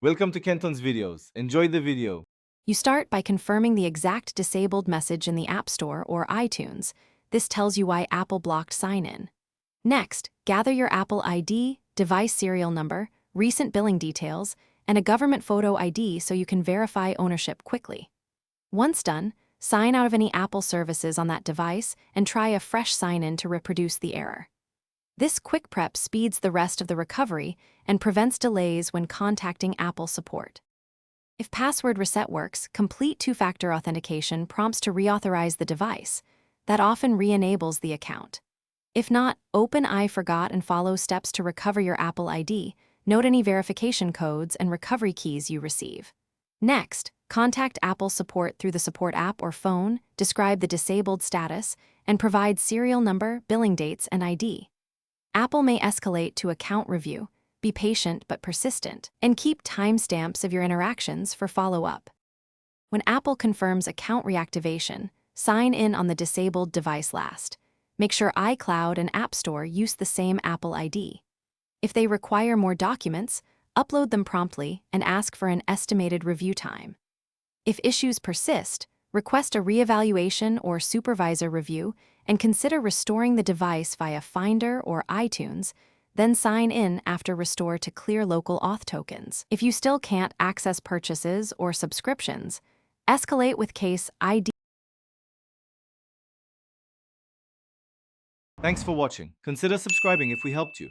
Welcome to Kenton's videos. Enjoy the video. You start by confirming the exact disabled message in the App Store or iTunes. This tells you why Apple blocked sign-in. Next, gather your Apple ID, device serial number, recent billing details, and a government photo ID so you can verify ownership quickly. Once done, sign out of any Apple services on that device and try a fresh sign-in to reproduce the error. This quick prep speeds the rest of the recovery and prevents delays when contacting Apple support. If password reset works, complete two-factor authentication prompts to reauthorize the device. That often re-enables the account. If not, open I Forgot and follow steps to recover your Apple ID, note any verification codes and recovery keys you receive. Next, contact Apple support through the support app or phone, describe the disabled status, and provide serial number, billing dates, and ID. Apple may escalate to account review. Be patient but persistent, and keep timestamps of your interactions for follow-up. When Apple confirms account reactivation, sign in on the disabled device last. Make sure iCloud and App Store use the same Apple ID. If they require more documents, upload them promptly and ask for an estimated review time. If issues persist, request a reevaluation or supervisor review and consider restoring the device via Finder or iTunes. Then sign in after restore to clear local auth tokens. If you still can't access purchases or subscriptions, escalate with case ID. Thanks for watching. Consider subscribing if we helped you.